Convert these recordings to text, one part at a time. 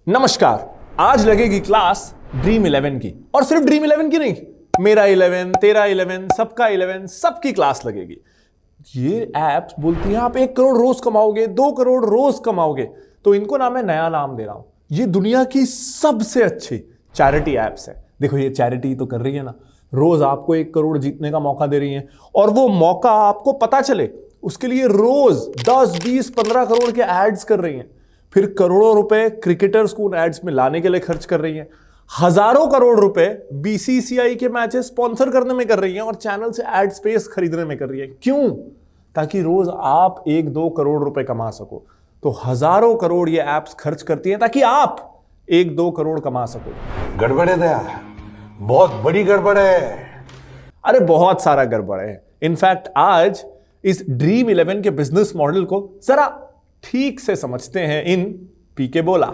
नमस्कार। आज लगेगी क्लास ड्रीम 11 की, और सिर्फ ड्रीम 11 की नहीं, मेरा 11, तेरा 11, सबका 11, सबकी क्लास लगेगी। ये एप्स बोलती हैं आप 1 करोड़ रोज कमाओगे, 2 करोड़ रोज कमाओगे, तो इनको ना मैं नया नाम दे रहा हूं, ये दुनिया की सबसे अच्छी चैरिटी एप्स है। देखो ये चैरिटी तो कर रही है ना, रोज आपको 1 करोड़ जीतने का मौका दे रही है, और वो मौका आपको पता चले उसके लिए रोज 10, 20, 15 करोड़ के एड्स कर रही हैं, फिर करोड़ों रुपए क्रिकेटर्स को उन एड्स में लाने के लिए खर्च कर रही हैं, हजारों करोड़ रुपए बीसीसीआई के मैचेस स्पॉन्सर करने में कर रही हैं, और चैनल से एड स्पेस खरीदने में कर रही है। क्यों? ताकि रोज आप 1-2 करोड़ रुपए कमा सको। तो हजारों करोड़ ये एप्स खर्च करती हैं ताकि आप 1-2 करोड़ कमा सको। गड़बड़ है दया, बहुत बड़ी गड़बड़ है। अरे बहुत सारा गड़बड़ है। इनफैक्ट आज इस ड्रीम 11 के बिजनेस मॉडल को जरा ठीक से समझते हैं इन पीके बोला।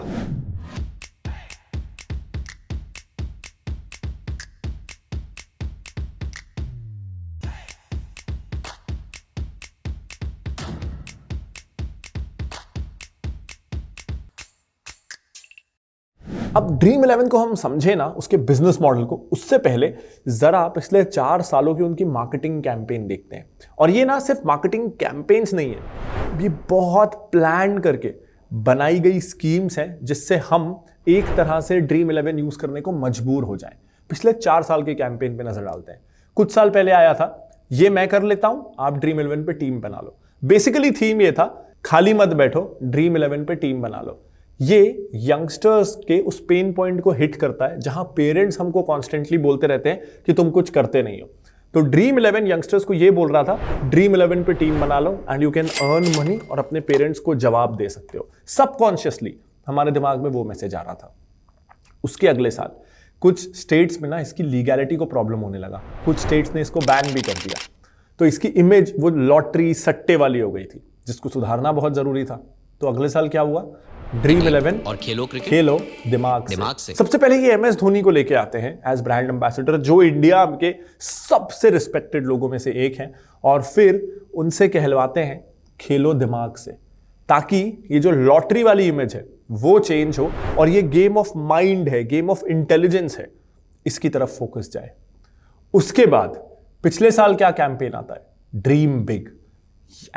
अब ड्रीम 11 को हम समझे ना, उसके बिजनेस मॉडल को, उससे पहले जरा पिछले 4 सालों की उनकी मार्केटिंग कैंपेन देखते हैं। और ये ना सिर्फ मार्केटिंग कैंपेन्स नहीं है, ये बहुत प्लान करके बनाई गई स्कीम्स हैं जिससे हम एक तरह से ड्रीम 11 यूज करने को मजबूर हो जाएं। पिछले 4 साल के कैंपेन पे नजर डालते हैं। कुछ साल पहले आया था, ये मैं कर लेता हूं, आप ड्रीम 11 पे टीम बना लो। बेसिकली थीम ये था, खाली मत बैठो, ड्रीम 11 पे टीम बना लो। ये यंगस्टर्स के उस पेन पॉइंट को हिट करता है जहां पेरेंट्स हमको कॉन्स्टेंटली बोलते रहते हैं कि तुम कुछ करते नहीं हो। तो ड्रीम 11 यंगस्टर्स को ये बोल रहा था, ड्रीम 11 पे टीम बना लो and you can earn money, और अपने पेरेंट्स को जवाब दे सकते हो। सबकॉन्शियसली हमारे दिमाग में वो मैसेज आ रहा था। उसके अगले साल कुछ स्टेट्स में ना इसकी लीगैलिटी को प्रॉब्लम होने लगा, कुछ स्टेट्स ने इसको बैन भी कर दिया। तो इसकी इमेज वो लॉटरी सट्टे वाली हो गई थी, जिसको सुधारना बहुत जरूरी था। तो अगले साल क्या हुआ? ड्रीम 11 और खेलो क्रिकेट, खेलो दिमाग से। सबसे पहले ये MS धोनी को लेके आते हैं एज ब्रांड एम्बेसडर, जो इंडिया के सबसे रिस्पेक्टेड लोगों में से एक हैं, और फिर उनसे कहलवाते हैं खेलो दिमाग से, ताकि ये जो लॉटरी वाली इमेज है वो चेंज हो और ये गेम ऑफ माइंड है, गेम ऑफ इंटेलिजेंस है, इसकी तरफ फोकस जाए। उसके बाद पिछले साल क्या कैंपेन आता है? Dream big.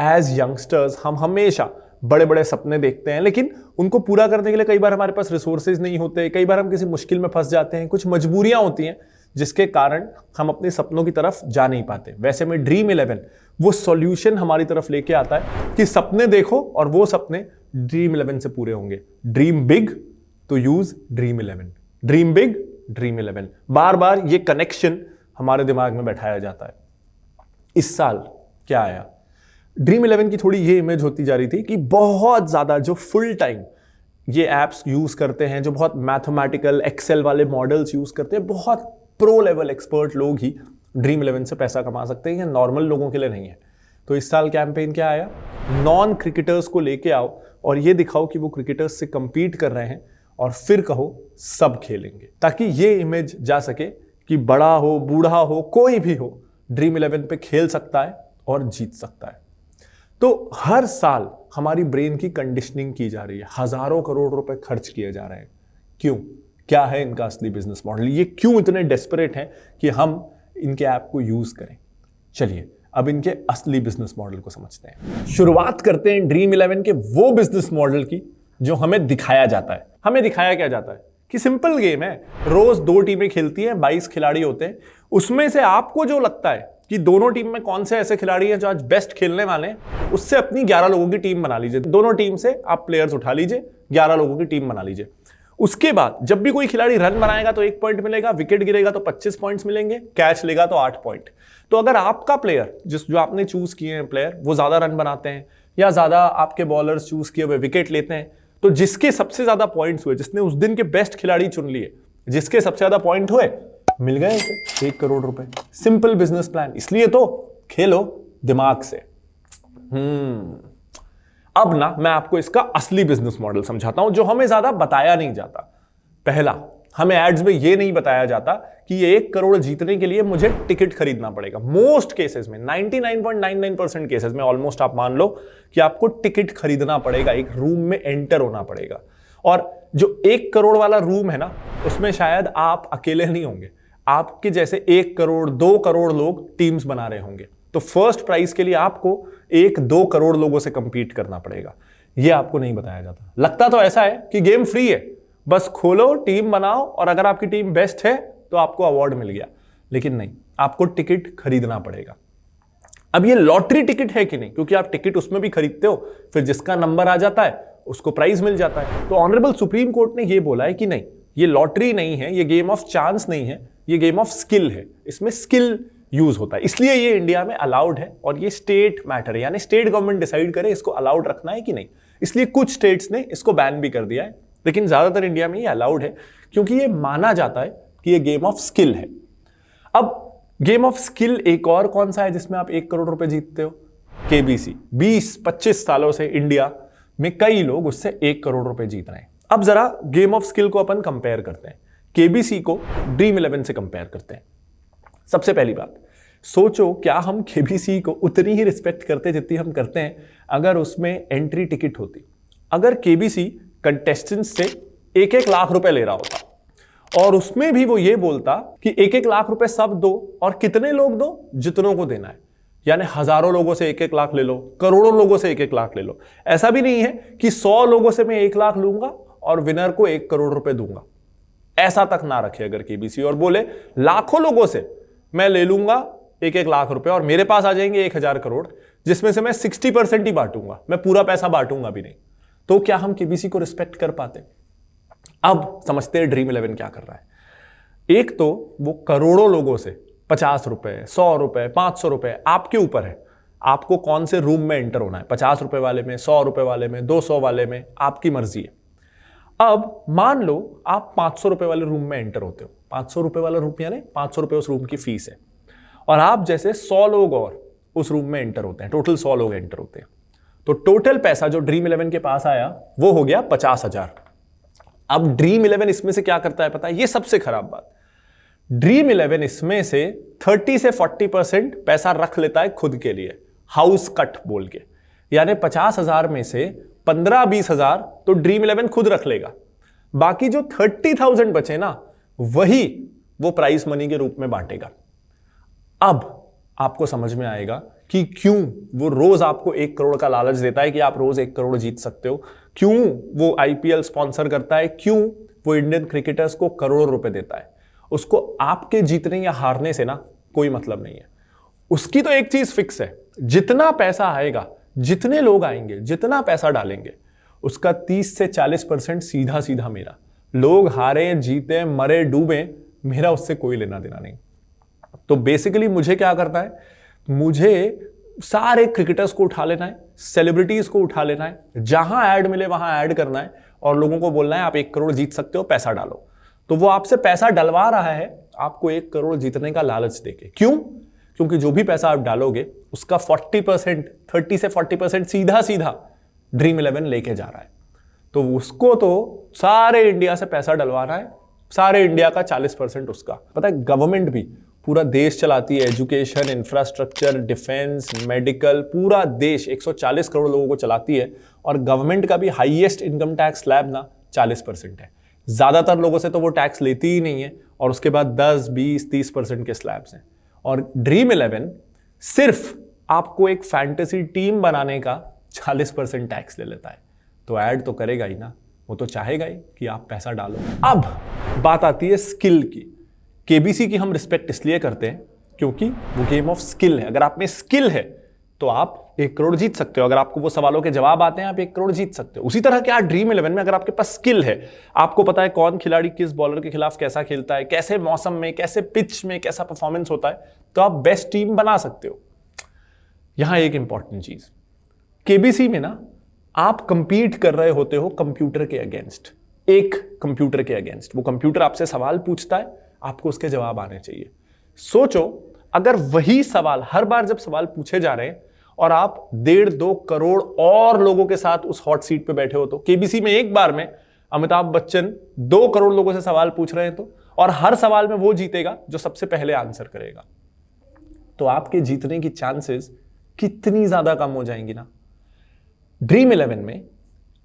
एज यंगस्टर्स हम हमेशा बड़े बड़े सपने देखते हैं, लेकिन उनको पूरा करने के लिए कई बार हमारे पास रिसोर्सेज नहीं होते, कई बार हम किसी मुश्किल में फंस जाते हैं, कुछ मजबूरियां होती हैं जिसके कारण हम अपने सपनों की तरफ जा नहीं पाते। वैसे में ड्रीम 11 वो सॉल्यूशन हमारी तरफ लेके आता है कि सपने देखो और वो सपने ड्रीम 11 से पूरे होंगे। ड्रीम बिग तो use dream 11, dream big dream 11, बार बार ये कनेक्शन हमारे दिमाग में बैठाया जाता है। इस साल क्या आया? ड्रीम 11 की थोड़ी ये इमेज होती जा रही थी कि बहुत ज्यादा जो फुल टाइम ये एप्स यूज करते हैं, जो बहुत मैथमेटिकल एक्सेल वाले मॉडल्स यूज करते हैं, बहुत प्रो लेवल एक्सपर्ट लोग ही ड्रीम 11 से पैसा कमा सकते हैं, ये नॉर्मल लोगों के लिए नहीं है। तो इस साल कैंपेन क्या आया? नॉन क्रिकेटर्स को लेके आओ और ये दिखाओ कि वो क्रिकेटर्स से कंपीट कर रहे हैं, और फिर कहो सब खेलेंगे, ताकि ये इमेज जा सके कि बड़ा हो बूढ़ा हो कोई भी हो, ड्रीम 11 पे खेल सकता है और जीत सकता है। तो हर साल हमारी ब्रेन की कंडीशनिंग की जा रही है, हजारों करोड़ रुपए खर्च किए जा रहे हैं। क्यों? क्या है इनका असली बिजनेस मॉडल? ये क्यों इतने डेस्परेट हैं कि हम इनके ऐप को यूज करें? चलिए अब इनके असली बिजनेस मॉडल को समझते हैं। शुरुआत करते हैं ड्रीम 11 के वो बिजनेस मॉडल की जो हमें दिखाया जाता है। हमें दिखाया क्या जाता है कि सिंपल गेम है, रोज 2 टीमें खेलती हैं, 22 खिलाड़ी होते हैं, उसमें से आपको जो लगता है कि दोनों टीम में कौन से ऐसे खिलाड़ी हैं जो आज बेस्ट खेलने वाले हैं, उससे अपनी 11 लोगों की टीम बना लीजिए। दोनों टीम से आप प्लेयर्स उठा लीजिए, 11 लोगों की टीम बना लीजिए। उसके बाद जब भी कोई खिलाड़ी रन बनाएगा तो 1 पॉइंट मिलेगा, विकेट गिरेगा तो 25 पॉइंट्स मिलेंगे, कैच लेगा तो 8 पॉइंट। तो अगर आपका प्लेयर, जो आपने चूज किए हैं प्लेयर, वो ज्यादा रन बनाते हैं या ज्यादा आपके बॉलर्स चूज किए हुए विकेट लेते हैं, तो जिसके सबसे ज्यादा पॉइंट्स हुए, जिसने उस दिन के बेस्ट खिलाड़ी चुन लिए, जिसके सबसे ज्यादा पॉइंट हुए, मिल गए इसे 1 करोड़ रुपए। Simple business plan. इसलिए तो खेलो दिमाग से। अब ना मैं आपको इसका असली बिजनेस मॉडल समझाता हूं, जो हमें ज्यादा बताया नहीं जाता। पहला, हमें एड्स में यह नहीं बताया जाता कि ये 1 करोड़ जीतने के लिए मुझे टिकट खरीदना पड़ेगा। मोस्ट केसेस में, 99.99% केसेस में ऑलमोस्ट आप मान लो कि आपको टिकट खरीदना पड़ेगा, एक रूम में एंटर होना पड़ेगा। और जो 1 करोड़ वाला रूम है ना, उसमें शायद आप अकेले नहीं होंगे, आपके जैसे 1 करोड़ 2 करोड़ लोग टीम्स बना रहे होंगे। तो फर्स्ट प्राइज के लिए आपको 1-2 करोड़ लोगों से कंपीट करना पड़ेगा। यह आपको नहीं बताया जाता। लगता तो ऐसा है कि गेम फ्री है, बस खोलो, टीम बनाओ, और अगर आपकी टीम बेस्ट है तो आपको अवार्ड मिल गया। लेकिन नहीं, आपको टिकट खरीदना पड़ेगा। अब ये लॉटरी टिकट है कि नहीं, क्योंकि आप टिकट उसमें भी खरीदते हो, फिर जिसका नंबर आ जाता है उसको प्राइज मिल जाता है। तो ऑनरेबल सुप्रीम कोर्ट ने ये बोला है कि नहीं, ये लॉटरी नहीं है, ये गेम ऑफ चांस नहीं है, ये गेम ऑफ स्किल है। इसमें स्किल यूज होता है, इसलिए ये इंडिया में अलाउड है और ये स्टेट मैटर है, यानी स्टेट गवर्नमेंट डिसाइड करे इसको अलाउड रखना है कि नहीं। इसलिए कुछ स्टेट्स ने इसको बैन भी कर दिया है, लेकिन ज्यादातर इंडिया में ये अलाउड है, क्योंकि ये माना जाता है कि ये गेम ऑफ स्किल है। अब गेम ऑफ स्किल एक और कौन सा है जिसमें आप 1 करोड़ रुपए जीतते हो? केबीसी। 20-25 सालों से इंडिया में कई लोग उससे 1 करोड़ रुपए जीत रहे हैं। अब जरा गेम ऑफ स्किल को अपन कंपेयर करते हैं, केबीसी को ड्रीम 11 से कंपेयर करते हैं। सबसे पहली बात, सोचो क्या हम केबीसी को उतनी ही रिस्पेक्ट करते जितनी हम करते हैं अगर उसमें एंट्री टिकट होती। अगर केबीसी कंटेस्टेंट्स से 1-1 लाख रुपए ले रहा होता और उसमें भी वो ये बोलता कि 1-1 लाख रुपए सब दो, और कितने लोग दो? जितनों को देना है, यानी हजारों लोगों से 1-1 लाख ले लो, करोड़ों लोगों से 1-1 लाख ले लो। ऐसा भी नहीं है कि 100 लोगों से मैं 1 लाख लूंगा और विनर को 1 करोड़ रुपए दूंगा। ऐसा तक ना रखे अगर केबीसी, और बोले लाखों लोगों से मैं ले लूंगा 1-1 लाख रुपए और मेरे पास आ जाएंगे 1000 करोड़, जिसमें से मैं 60% ही बांटूंगा, मैं पूरा पैसा बांटूंगा भी नहीं। तो क्या हम केबीसी को रिस्पेक्ट कर पाते? अब समझते हैं ड्रीम 11 क्या कर रहा है। एक तो वो करोड़ों लोगों से 50 रुपए, 100 रुपए, 500 रुपए, आपके ऊपर है आपको कौन से रूम में एंटर होना है, 50 रुपए वाले में, 100 रुपए वाले में, 200 वाले में, आपकी मर्जी है। अब मान लो आप 500 रुपए वाले रूम में एंटर होते हो। 500 रुपए वाला रूम यानी 500 रुपए उस रूम की फीस है, और आप जैसे 100 लोग और उस रूम में एंटर होते हैं, टोटल 100 लोग एंटर होते हैं। तो टोटल पैसा जो ड्रीम 11 के पास आया वो हो गया 50,000। अब ड्रीम 11 इसमें से क्या करता है पता है? ये सबसे खराब बात, ड्रीम 11 इसमें से 30 से 40% पैसा रख लेता है खुद के लिए, हाउस कट बोल के। यानी 50,000 में से 15-20 हजार तो ड्रीम 11 खुद रख लेगा, बाकी जो 30,000 बचे ना, वही वो प्राइस मनी के रूप में बांटेगा। अब आपको समझ में आएगा कि क्यों वो रोज आपको 1 करोड़ का लालच देता है कि आप रोज 1 करोड़ जीत सकते हो, क्यों वो आईपीएल स्पॉन्सर करता है, क्यों वो इंडियन क्रिकेटर्स को करोड़ों रुपए देता है। उसको आपके जीतने या हारने से ना कोई मतलब नहीं है। उसकी तो एक चीज फिक्स है, जितना पैसा आएगा, जितने लोग आएंगे, जितना पैसा डालेंगे, उसका 30 से 40% सीधा सीधा मेरा। लोग हारे, जीते, मरे, डूबे, मेरा उससे कोई लेना देना नहीं। तो बेसिकली मुझे क्या करना है, मुझे सारे क्रिकेटर्स को उठा लेना है, सेलिब्रिटीज को उठा लेना है, जहां ऐड मिले वहां ऐड करना है और लोगों को बोलना है आप 1 करोड़ जीत सकते हो, पैसा डालो। तो वो आपसे पैसा डलवा रहा है आपको 1 करोड़ जीतने का लालच देके। क्यों? क्योंकि जो भी पैसा आप डालोगे उसका 40%, 30 से 40% सीधा सीधा ड्रीम 11 लेके जा रहा है। तो उसको तो सारे इंडिया से पैसा डलवाना है, सारे इंडिया का 40% उसका। पता है गवर्नमेंट भी पूरा देश चलाती है, एजुकेशन, इंफ्रास्ट्रक्चर, डिफेंस, मेडिकल, पूरा देश 140 करोड़ लोगों को चलाती है, और गवर्नमेंट का भी हाईएस्ट इनकम टैक्स स्लैब ना 40% है। ज्यादातर लोगों से तो वो टैक्स लेती ही नहीं है, और उसके बाद 10, 20, 30% के स्लैब्स हैं। और ड्रीम 11 सिर्फ आपको एक फैंटेसी टीम बनाने का 40% टैक्स ले लेता है। तो ऐड तो करेगा ही ना, वो तो चाहेगा ही कि आप पैसा डालो। अब बात आती है स्किल की। केबीसी की हम रिस्पेक्ट इसलिए करते हैं क्योंकि वो गेम ऑफ स्किल है। अगर आप में स्किल है तो आप 1 करोड़ जीत सकते हो, अगर आपको वो सवालों के जवाब आते हैं आप 1 करोड़ जीत सकते हो। उसी तरह क्या ड्रीम 11 में अगर आपके पास स्किल है, आपको पता है कौन खिलाड़ी किस बॉलर के खिलाफ कैसा खेलता है, कैसे मौसम में, कैसे पिच में कैसा परफॉर्मेंस होता है, तो आप बेस्ट टीम बना सकते हो। यहां एक इंपॉर्टेंट चीज, केबीसी में ना आप कंपीट कर रहे होते हो कंप्यूटर के अगेंस्ट, एक कंप्यूटर के अगेंस्ट। वो कंप्यूटर आपसे सवाल पूछता है, आपको उसके जवाब आने चाहिए। सोचो अगर वही सवाल हर बार जब सवाल पूछे जा रहे हैं और आप 1.5-2 करोड़ और लोगों के साथ उस हॉट सीट पे बैठे हो, तो केबीसी में एक बार में अमिताभ बच्चन 2 करोड़ लोगों से सवाल पूछ रहे हैं, तो और हर सवाल में वो जीतेगा जो सबसे पहले आंसर करेगा, तो आपके जीतने की चांसेस कितनी ज्यादा कम हो जाएंगी ना। ड्रीम 11 में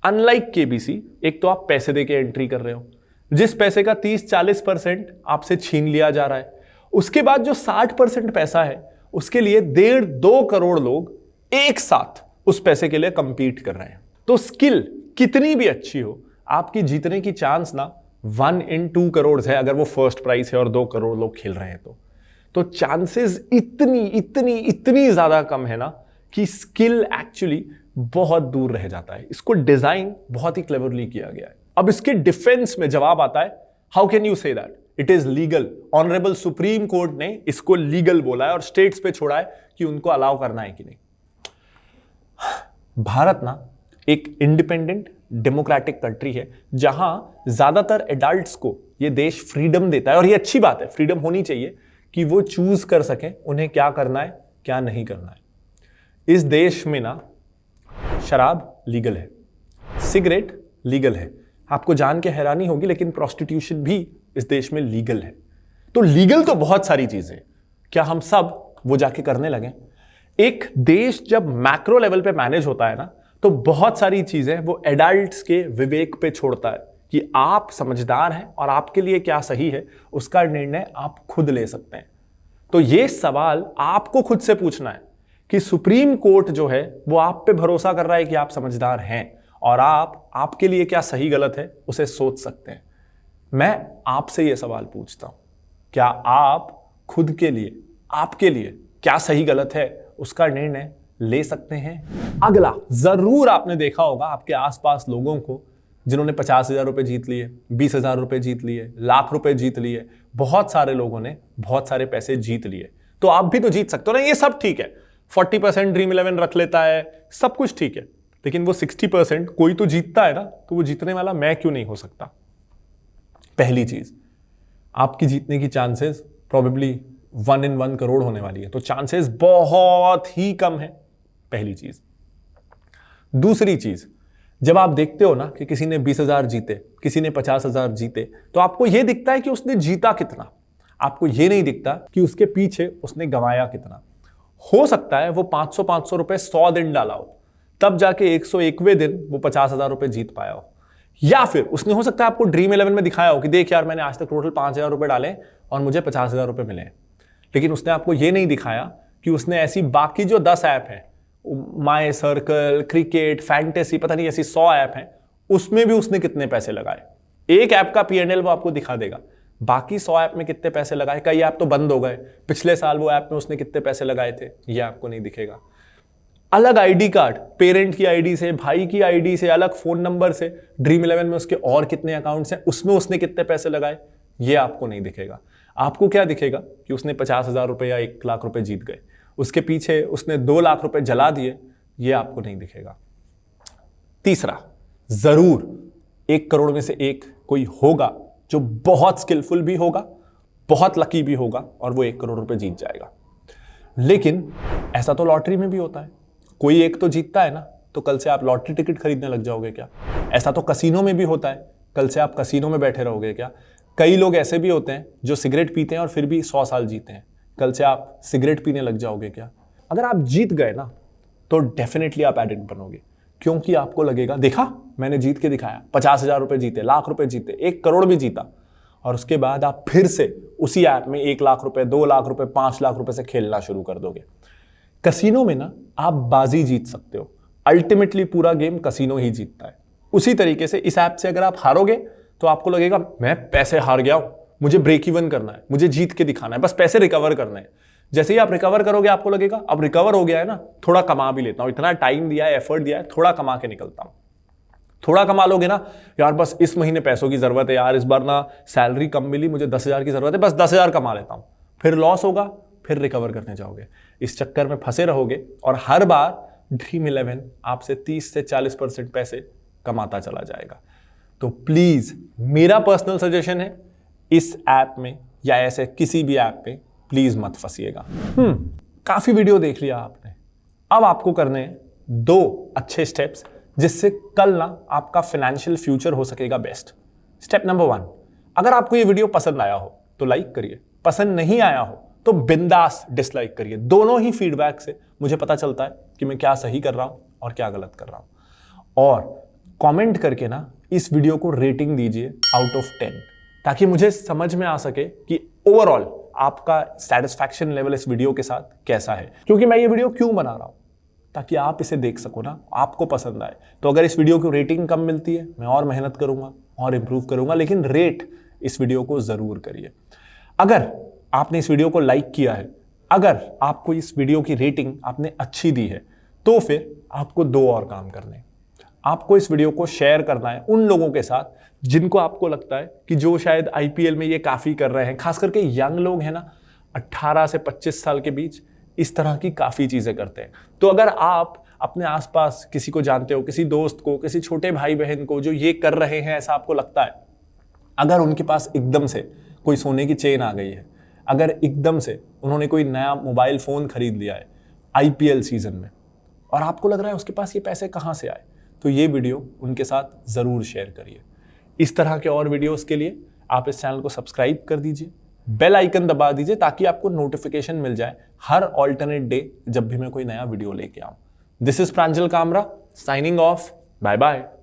अनलाइक केबीसी, एक तो आप पैसे देके एंट्री कर रहे हो, जिस पैसे का 30-40% आपसे छीन लिया जा रहा है, उसके बाद जो 60% पैसा है उसके लिए 1.5-2 करोड़ लोग एक साथ उस पैसे के लिए कंपीट कर रहे हैं। तो स्किल कितनी भी अच्छी हो, आपकी जीतने की चांस ना 1 in 2 करोड़ है, अगर वो फर्स्ट प्राइज है और 2 करोड़ लोग खेल रहे हैं तो चांसेस इतनी ज्यादा कम है ना कि स्किल एक्चुअली बहुत दूर रह जाता है। इसको डिजाइन बहुत ही क्लेवरली किया गया है। अब इसके डिफेंस में जवाब आता है, how can you say that it is legal. Honourable supreme court ने इसको लीगल बोला है और स्टेट्स पे छोड़ा है कि उनको अलाउ करना है कि नहीं। भारत ना एक इंडिपेंडेंट डेमोक्रेटिक कंट्री है जहां ज्यादातर एडल्ट्स को ये देश फ्रीडम देता है, और ये अच्छी बात है, फ्रीडम होनी चाहिए कि वो चूज कर सकें उन्हें क्या करना है क्या नहीं करना है। इस देश में ना शराब लीगल है, सिगरेट लीगल है, आपको जान के हैरानी होगी लेकिन प्रोस्टिट्यूशन भी इस देश में लीगल है। तो लीगल तो बहुत सारी चीजें, क्या हम सब वो जाके करने लगे? एक देश जब मैक्रो लेवल पे मैनेज होता है ना, तो बहुत सारी चीजें वो एडल्ट्स के विवेक पे छोड़ता है कि आप समझदार हैं और आपके लिए क्या सही है उसका निर्णय आप खुद ले सकते हैं। तो ये सवाल आपको खुद से पूछना है कि सुप्रीम कोर्ट जो है वो आप पे भरोसा कर रहा है कि आप समझदार हैं और आपके लिए क्या सही गलत है उसे सोच सकते हैं। मैं आपसे ये सवाल पूछता हूं, क्या आप खुद के लिए आपके लिए क्या सही गलत है उसका निर्णय ले सकते हैं? अगला, जरूर आपने देखा होगा आपके आसपास लोगों को जिन्होंने 50,000 रुपए जीत लिए, 20,000 रुपए जीत लिए, लाख रुपए जीत लिए। बहुत सारे लोगों ने बहुत सारे पैसे जीत लिए, तो आप भी तो जीत सकते हो ना। ये सब ठीक है, 40% ड्रीम 11 रख लेता है, सब कुछ ठीक है, लेकिन वो 60% कोई तो जीतता है ना, तो वो जीतने वाला मैं क्यों नहीं हो सकता? पहली चीज, आपकी जीतने की चांसेस प्रोबेबली 1 in 1 करोड़ होने वाली है, तो चांसेस बहुत ही कम है, पहली चीज। दूसरी चीज, जब आप देखते हो ना कि किसी ने 20,000 जीते, किसी ने 50,000 जीते, तो आपको यह दिखता है कि उसने जीता कितना, आपको यह नहीं दिखता कि उसके पीछे उसने गंवाया कितना। हो सकता है वो 500 रुपए 100 दिन डाला हो, तब जाके 101वें दिन वो 50,000 रुपए जीत पाया हो। या फिर उसने हो सकता है आपको ड्रीम 11 में दिखाया हो कि देख यार, मैंने आज तक टोटल 5,000 रुपए डाले और मुझे 50,000 रुपए मिले, लेकिन उसने आपको यह नहीं दिखाया कि उसने ऐसी बाकी जो 10 ऐप हैं, माई सर्कल, क्रिकेट, फैंटेसी, पता नहीं ऐसी 100 ऐप हैं, उसमें भी उसने कितने पैसे लगाए। एक ऐप का P&L वो आपको दिखा देगा, बाकी 100 ऐप में कितने पैसे लगाए। कई ऐप तो बंद हो गए, पिछले साल वो ऐप में उसने कितने पैसे लगाए थे ये आपको नहीं दिखेगा। अलग आईडी कार्ड, पेरेंट की आईडी से, भाई की आईडी से, अलग फोन नंबर से, ड्रीम 11 में उसके और कितने अकाउंट्स हैं, उसमें उसने कितने पैसे लगाए ये आपको नहीं दिखेगा। आपको क्या दिखेगा कि उसने 50,000 रुपए या 1 लाख रुपए जीत गए, उसके पीछे उसने 2 लाख रुपए जला दिए, ये आपको नहीं दिखेगा। तीसरा, जरूर 1 करोड़ में से एक कोई होगा जो बहुत स्किलफुल भी होगा, बहुत लकी भी होगा और वो 1 करोड़ रुपए जीत जाएगा। लेकिन ऐसा तो लॉटरी में भी होता है, कोई एक तो जीतता है ना, तो कल से आप लॉटरी टिकट खरीदने लग जाओगे क्या? ऐसा तो कसीनो में भी होता है, कल से आप कसीनो में बैठे रहोगे क्या? कई लोग ऐसे भी होते हैं जो सिगरेट पीते हैं और फिर भी 100 साल जीते हैं, कल से आप सिगरेट पीने लग जाओगे क्या? अगर आप जीत गए ना तो डेफिनेटली आप एडिक्ट बनोगे, क्योंकि आपको लगेगा देखा मैंने जीत के दिखाया, 50,000 रुपए जीते, लाख रुपए जीते, 1 करोड़ भी जीता, और उसके बाद आप फिर से उसी ऐप में 1 लाख रुपए, 2 लाख रुपए, 5 लाख रुपए से खेलना शुरू कर दोगे। कसीनो में ना आप बाजी जीत सकते हो, अल्टीमेटली पूरा गेम कसीनो ही जीतता है। उसी तरीके से इस ऐप से अगर आप हारोगे तो आपको लगेगा मैं पैसे हार गया हूं, मुझे ब्रेक इवन करना है, मुझे जीत के दिखाना है, बस पैसे रिकवर करने हैं। जैसे ही आप रिकवर करोगे आपको लगेगा अब रिकवर हो गया है ना, थोड़ा कमा भी लेता हूं, इतना टाइम दिया है, एफर्ट दिया है, थोड़ा कमा के निकलता हूं। थोड़ा कमा लोगे ना, यार बस इस महीने पैसों की जरूरत है यार, इस बार ना सैलरी कम मिली, मुझे 10,000 की जरूरत है, बस 10,000 कमा लेता हूं। फिर लॉस होगा, फिर रिकवर करने जाओगे, इस चक्कर में फंसे रहोगे और हर बार ड्रीम 11 आपसे 30 से 40% पैसे कमाता चला जाएगा। तो प्लीज मेरा पर्सनल सजेशन है, इस ऐप में या ऐसे किसी भी ऐप पे प्लीज मत फंसिएगा। काफी वीडियो देख लिया आपने, अब आपको करने हैं 2 अच्छे स्टेप्स जिससे कल ना आपका फाइनेंशियल फ्यूचर हो सकेगा बेस्ट। स्टेप नंबर 1, अगर आपको ये वीडियो पसंद आया हो तो लाइक करिए, पसंद नहीं आया हो तो बिंदास डिसलाइक करिए। दोनों ही फीडबैक से मुझे पता चलता है कि मैं क्या सही कर रहा हूं और क्या गलत कर रहा हूं। और कमेंट करके ना इस वीडियो को रेटिंग दीजिए आउट ऑफ 10, ताकि मुझे समझ में आ सके कि ओवरऑल आपका सेटिस्फैक्शन लेवल इस वीडियो के साथ कैसा है। क्योंकि मैं ये वीडियो क्यों बना रहा हूं, ताकि आप इसे देख सको ना, आपको पसंद आए। तो अगर इस वीडियो की रेटिंग कम मिलती है, मैं और मेहनत करूंगा और इंप्रूव करूंगा, लेकिन रेट इस वीडियो को जरूर करिए। अगर आपने इस वीडियो को लाइक किया है, अगर आपको इस वीडियो की रेटिंग आपने अच्छी दी है, तो फिर आपको 2 और काम करने हैं। आपको इस वीडियो को शेयर करना है उन लोगों के साथ जिनको आपको लगता है कि जो शायद आईपीएल में ये काफी कर रहे हैं, खास करके यंग लोग हैं ना, 18 से 25 साल के बीच, इस तरह की काफी चीजें करते हैं। तो अगर आप अपने आसपास किसी को जानते हो, किसी दोस्त को, किसी छोटे भाई बहन को जो ये कर रहे हैं, ऐसा आपको लगता है, अगर उनके पास एकदम से कोई सोने की चेन आ गई है, अगर एकदम से उन्होंने कोई नया मोबाइल फोन खरीद लिया है आईपीएल सीजन में, और आपको लग रहा है उसके पास ये पैसे कहां से आए, तो ये वीडियो उनके साथ जरूर शेयर करिए। इस तरह के और वीडियोस के लिए आप इस चैनल को सब्सक्राइब कर दीजिए, बेल आइकन दबा दीजिए, ताकि आपको नोटिफिकेशन मिल जाए हर ऑल्टरनेट डे जब भी मैं कोई नया वीडियो लेके आऊं। This is Pranjal Kamra signing off. Bye bye.